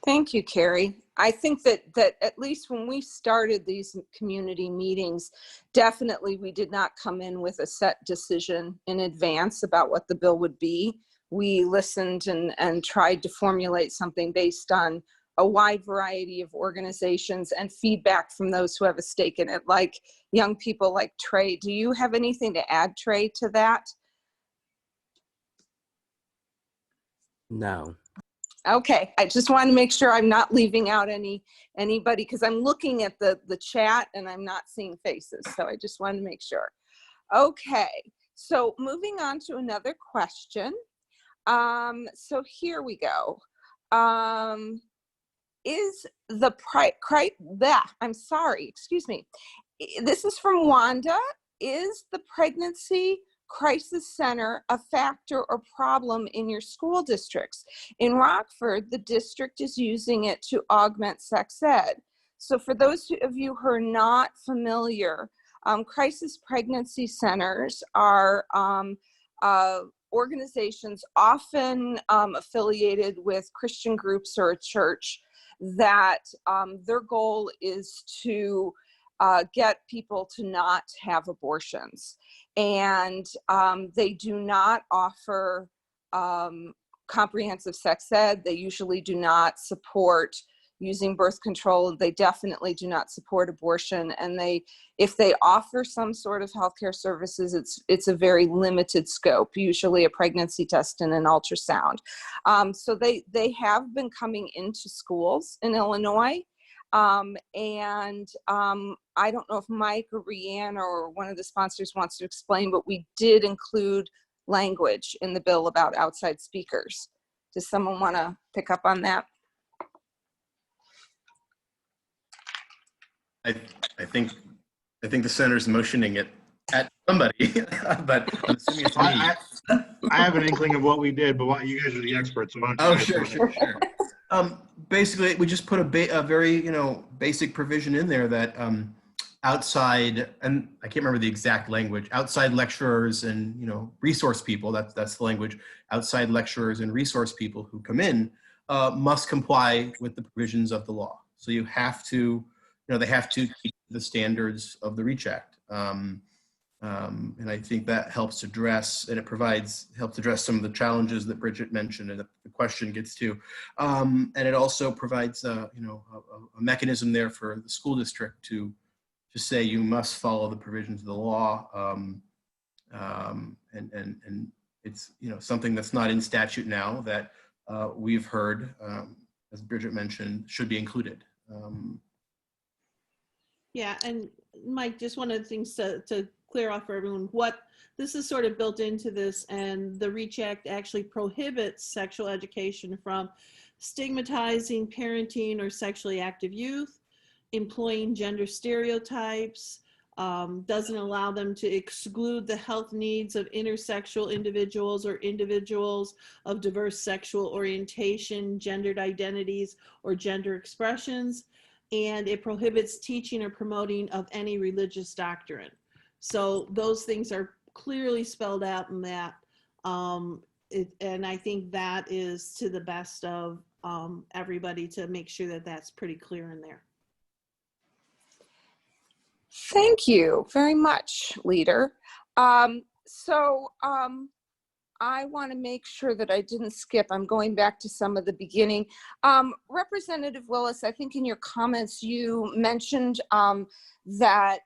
Thank you, Carrie. I think that at least when we started these community meetings, definitely we did not come in with a set decision in advance about what the bill would be. We listened and tried to formulate something based on a wide variety of organizations and feedback from those who have a stake in it, like young people like Tre. Do you have anything to add, Tre, to that? No. Okay, I just want to make sure I'm not leaving out anybody, because I'm looking at the chat and I'm not seeing faces. So I just wanted to make sure. Okay, so moving on to another question. So here we go. Is the I'm sorry, excuse me. This is from Wanda. Is the pregnancy crisis center a factor or problem in your school districts? In Rockford, the district is using it to augment sex ed. So for those of you who are not familiar, crisis pregnancy centers are organizations often affiliated with Christian groups or a church that their goal is to get people to not have abortions. And they do not offer comprehensive sex ed. They usually do not support using birth control. They definitely do not support abortion. And if they offer some sort of healthcare services, it's a very limited scope, usually a pregnancy test and an ultrasound. So they have been coming into schools in Illinois. And I don't know if Mike or Rianne or one of the sponsors wants to explain, but we did include language in the bill about outside speakers. Does someone want to pick up on that? I think the senator's motioning it at somebody, but I'm assuming it's me. I have an inkling of what we did, but you guys are the experts. So why don't you guys go ahead? Basically, we just put a very basic provision in there that outside, and I can't remember the exact language, outside lecturers and resource people. That's the language. Outside lecturers and resource people who come in must comply with the provisions of the law. So you have to, they have to keep the standards of the REACH Act. And I think that helps address, and it helps address some of the challenges that Bridget mentioned and the question gets to. And it also provides a mechanism there for the school district to say you must follow the provisions of the law. And it's something that's not in statute now that we've heard, as Bridget mentioned, should be included. Yeah, and Mike, just one of the things to clear off for everyone, what this is sort of built into this, and the REACH Act actually prohibits sexual education from stigmatizing parenting or sexually active youth, employing gender stereotypes, doesn't allow them to exclude the health needs of intersexual individuals or individuals of diverse sexual orientation, gendered identities, or gender expressions, and it prohibits teaching or promoting of any religious doctrine. So those things are clearly spelled out in that, and I think that is to the best of everybody to make sure that that's pretty clear in there. Thank you very much, Leader. I want to make sure that I didn't skip. I'm going back to some of the beginning. Representative Willis, I think in your comments you mentioned that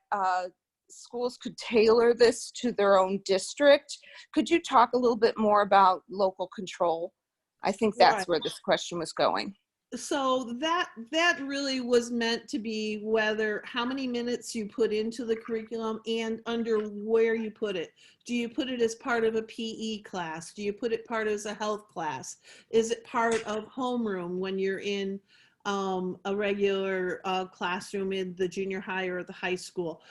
schools could tailor this to their own district. Could you talk a little bit more about local control? I think that's where this question was going. So that really was meant to be how many minutes you put into the curriculum and under where you put it. Do you put it as part of a PE class? Do you put it part as a health class? Is it part of homeroom when you're in a regular classroom in the junior high or the high school?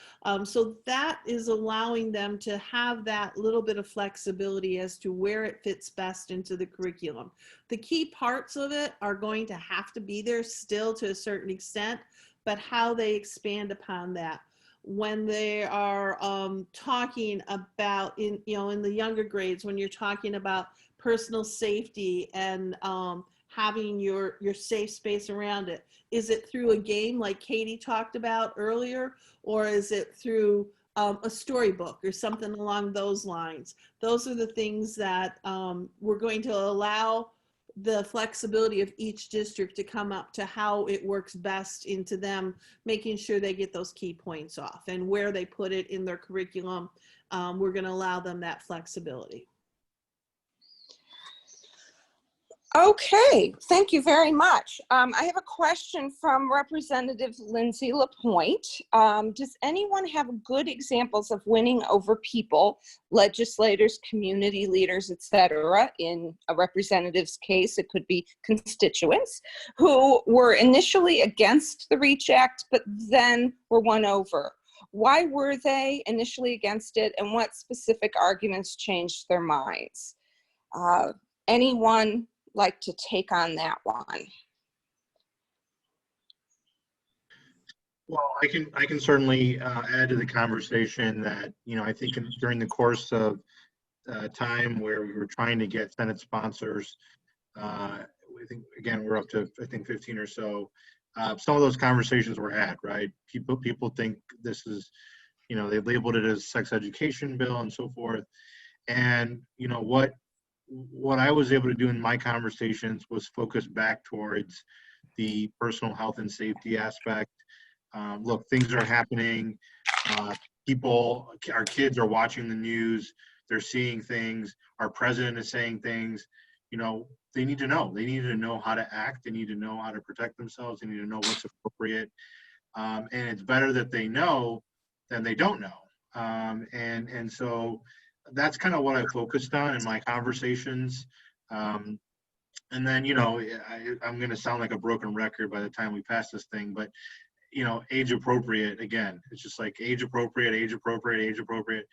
So that is allowing them to have that little bit of flexibility as to where it fits best into the curriculum. The key parts of it are going to have to be there still to a certain extent, but how they expand upon that. When they are talking about in the younger grades, when you're talking about personal safety and having your safe space around it. Is it through a game like Katie talked about earlier, or is it through a storybook or something along those lines? Those are the things that we're going to allow the flexibility of each district to come up to how it works best into them, making sure they get those key points off, and where they put it in their curriculum. We're going to allow them that flexibility. Okay, thank you very much. I have a question from Representative Lindsay LaPointe. Does anyone have good examples of winning over people, legislators, community leaders, etc., in a representative's case, it could be constituents, who were initially against the REACH Act, but then were won over? Why were they initially against it, and what specific arguments changed their minds? Anyone like to take on that one? Well, I can certainly add to the conversation that I think during the course of time where we were trying to get Senate sponsors, I think again we're up to 15 or so. Some of those conversations were had, right? People think this is, they labeled it as sex education bill and so forth, and what I was able to do in my conversations was focus back towards the personal health and safety aspect. Look, things are happening. Our kids are watching the news. They're seeing things. Our president is saying things. They need to know. They need to know how to act. They need to know how to protect themselves. They need to know what's appropriate. And it's better that they know than they don't know. And so that's kind of what I focused on in my conversations. And then, I'm going to sound like a broken record by the time we pass this thing, but, you know, age appropriate again. It's just like age appropriate, age appropriate, age appropriate.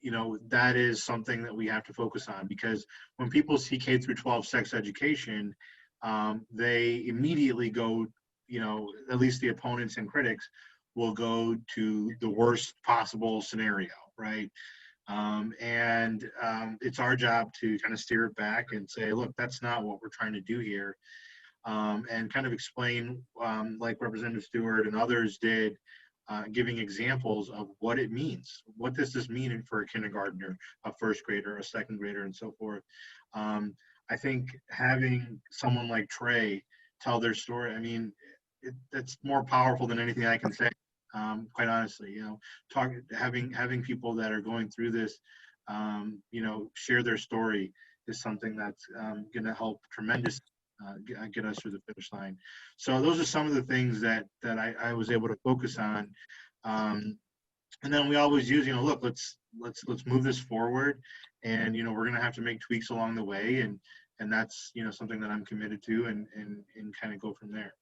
You know, that is something that we have to focus on, because when people see K through 12 sex education, they immediately go, you know, at least the opponents and critics will go to the worst possible scenario, right? It's our job to kind of steer it back and say, look, that's not what we're trying to do here. And kind of explain, like Representative Stuart and others did, giving examples of what it means. What does this mean for a kindergartner, a first grader, a second grader, and so forth? I think having someone like Tre tell their story, I mean, that's more powerful than anything I can say. Quite honestly, you know, having people that are going through this, you know, share their story is something that's going to help tremendously get us through the finish line. So those are some of the things that I was able to focus on. And then we always use, you know, look, let's move this forward, and you know, we're going to have to make tweaks along the way, and that's, you know, something that I'm committed to, and kind of go from there.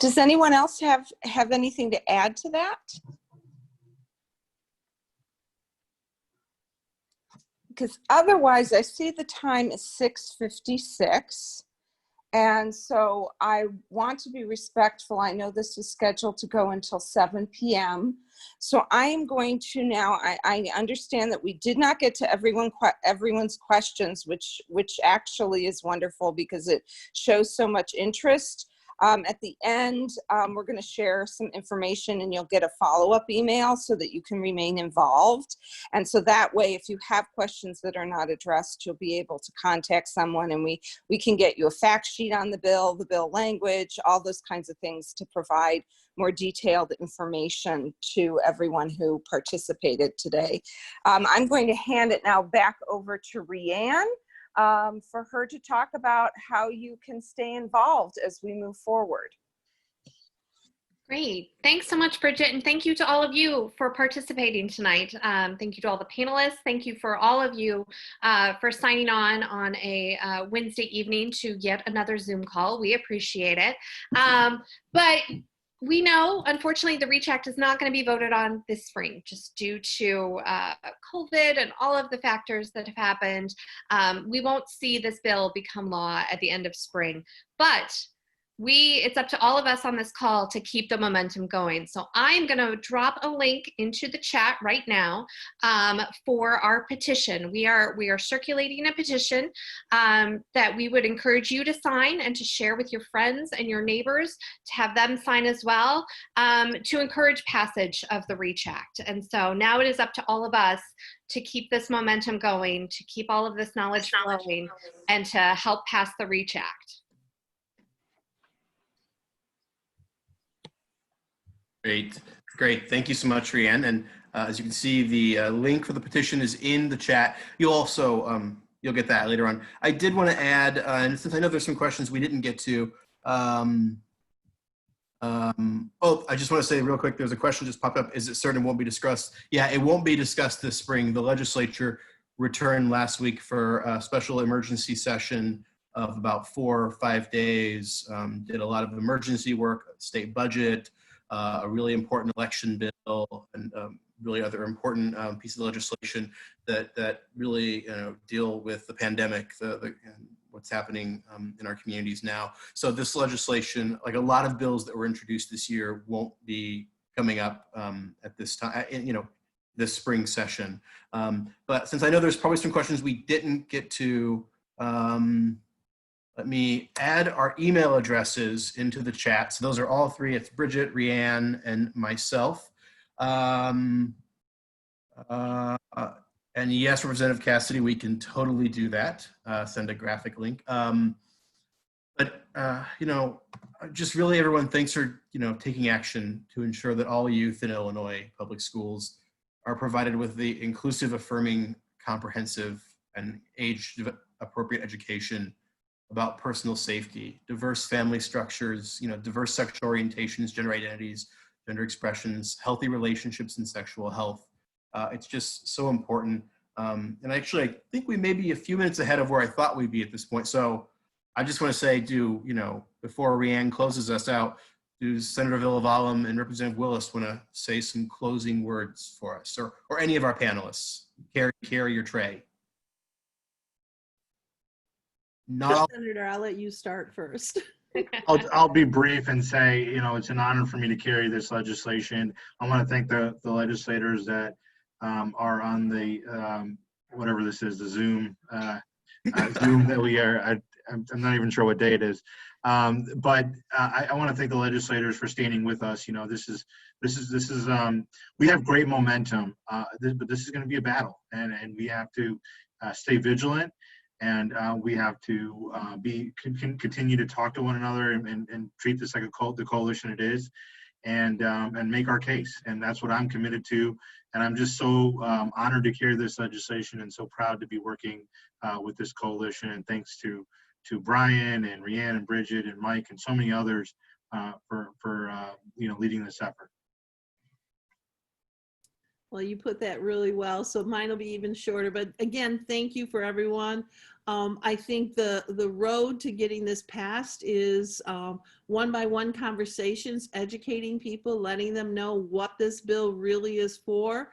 Does anyone else have anything to add to that? Because otherwise I see the time is 6:56. And so I want to be respectful. I know this was scheduled to go until 7 p.m. So I am going to now, I understand that we did not get to everyone's questions, which actually is wonderful because it shows so much interest. At the end, we're going to share some information, and you'll get a follow-up email so that you can remain involved. And so that way, if you have questions that are not addressed, you'll be able to contact someone, and we can get you a fact sheet on the bill language, all those kinds of things to provide more detailed information to everyone who participated today. I'm going to hand it now back over to Rianne. For her to talk about how you can stay involved as we move forward. Great. Thanks so much, Bridget. And thank you to all of you for participating tonight. Thank you to all the panelists. Thank you for all of you for signing on a Wednesday evening to yet another Zoom call. We appreciate it. But we know, unfortunately, the REACH Act is not going to be voted on this spring, just due to COVID and all of the factors that have happened. We won't see this bill become law at the end of spring, but it's up to all of us on this call to keep the momentum going. So I'm going to drop a link into the chat right now for our petition. We are circulating a petition that we would encourage you to sign and to share with your friends and your neighbors, to have them sign as well, to encourage passage of the REACH Act. And so now it is up to all of us to keep this momentum going, to keep all of this knowledge flowing, and to help pass the REACH Act. Great. Thank you so much, Rianne. And as you can see, the link for the petition is in the chat. You'll also, you'll get that later on. I did want to add, and since I know there's some questions we didn't get to, I just want to say real quick, there's a question just popped up. Is it certain it won't be discussed? Yeah, it won't be discussed this spring. The legislature returned last week for a special emergency session of about 4 or 5 days, did a lot of emergency work, state budget, a really important election bill, and really other important pieces of legislation that really deal with the pandemic, and what's happening in our communities now. So this legislation, like a lot of bills that were introduced this year, won't be coming up at this time, this spring session. But since I know there's probably some questions we didn't get to, let me add our email addresses into the chat. So those are all three. It's Bridget, Rianne, and myself. And yes, Representative Cassidy, we can totally do that. Send a graphic link. Just really everyone, thanks for taking action to ensure that all youth in Illinois public schools are provided with the inclusive, affirming, comprehensive, and age-appropriate education about personal safety, diverse family structures, diverse sexual orientations, gender identities, gender expressions, healthy relationships, and sexual health. It's just so important. And actually, I think we may be a few minutes ahead of where I thought we'd be at this point. So I just want to say, before Rhiannon closes us out, do Senator Villivalam and Representative Willis want to say some closing words for us, or any of our panelists? Carrie or Tre? Senator, I'll let you start first. I'll be brief and say, it's an honor for me to carry this legislation. I want to thank the legislators that are on the, whatever this is, the Zoom that we are. I'm not even sure what day it is. But I want to thank the legislators for standing with us. This is we have great momentum, but this is going to be a battle, and we have to stay vigilant, and we have to continue to talk to one another and treat this like the coalition it is, and make our case. And that's what I'm committed to. And I'm just so honored to carry this legislation and so proud to be working with this coalition. And thanks to Brian and Rhiannon and Bridget and Mike and so many others for leading this effort. Well, you put that really well, so mine will be even shorter. But again, thank you for everyone. I think the road to getting this passed is one-by-one conversations, educating people, letting them know what this bill really is for.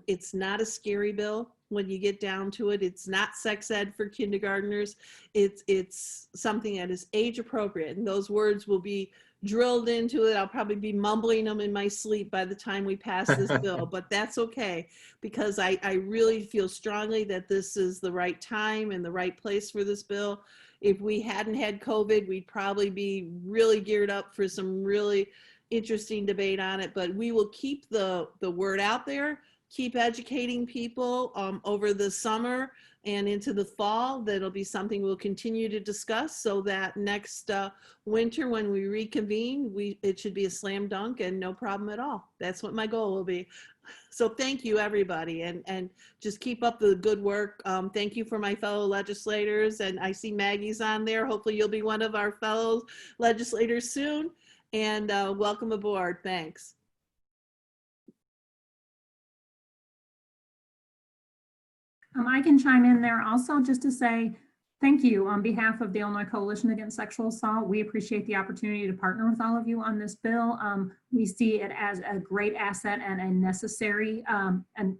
It's not a scary bill. When you get down to it, it's not sex ed for kindergartners. It's something that is age appropriate, and those words will be drilled into it. I'll probably be mumbling them in my sleep by the time we pass this bill, but that's okay, because I really feel strongly that this is the right time and the right place for this bill. If we hadn't had COVID, we'd probably be really geared up for some really interesting debate on it, but we will keep the word out there, keep educating people over the summer and into the fall. That'll be something we'll continue to discuss, so that next winter when we reconvene, it should be a slam dunk and no problem at all. That's what my goal will be. So thank you, everybody, and just keep up the good work. Thank you for my fellow legislators, and I see Maggie's on there. Hopefully you'll be one of our fellow legislators soon, and welcome aboard. Thanks. I can chime in there also just to say thank you on behalf of the Illinois Coalition Against Sexual Assault. We appreciate the opportunity to partner with all of you on this bill. We see it as a great asset and a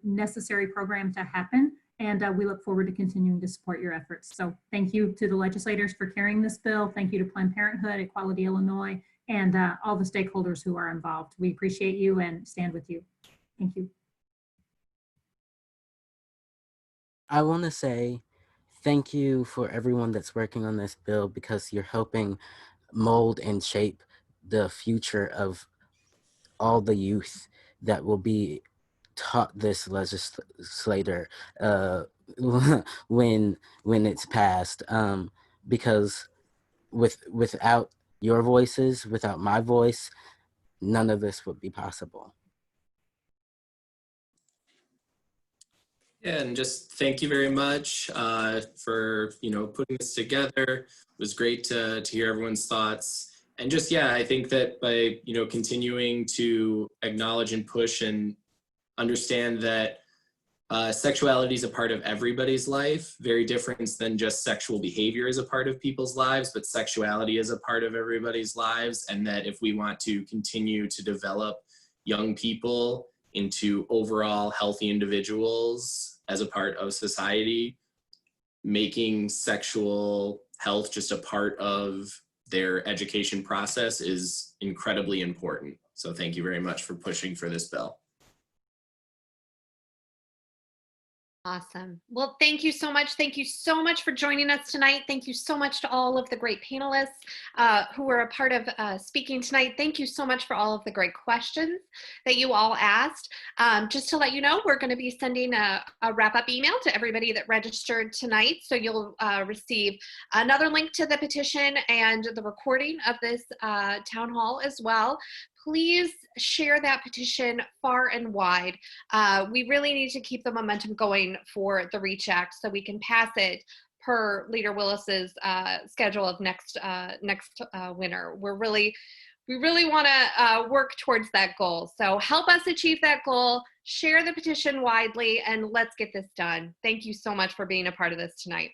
necessary program to happen. And we look forward to continuing to support your efforts. So thank you to the legislators for carrying this bill. Thank you to Planned Parenthood, Equality Illinois, and all the stakeholders who are involved. We appreciate you and stand with you. Thank you. I want to say thank you for everyone that's working on this bill, because you're helping mold and shape the future of all the youth that will be taught this legislator when it's passed. Because without your voices, without my voice, none of this would be possible. Yeah, and just thank you very much for putting this together. It was great to hear everyone's thoughts. And just, yeah, I think that by continuing to acknowledge and push and understand that sexuality is a part of everybody's life, very different than just sexual behavior is a part of people's lives, but sexuality is a part of everybody's lives. And that if we want to continue to develop young people into overall healthy individuals as a part of society, making sexual health just a part of their education process is incredibly important. So thank you very much for pushing for this bill. Awesome. Well, thank you so much. Thank you so much for joining us tonight. Thank you so much to all of the great panelists who were a part of speaking tonight. Thank you so much for all of the great questions that you all asked. Just to let you know, we're going to be sending a wrap-up email to everybody that registered tonight. So you'll receive another link to the petition and the recording of this town hall as well. Please share that petition far and wide. We really need to keep the momentum going for the REACH Act so we can pass it per Leader Willis's schedule of next winter. We really want to work towards that goal. So help us achieve that goal, share the petition widely, and let's get this done. Thank you so much for being a part of this tonight.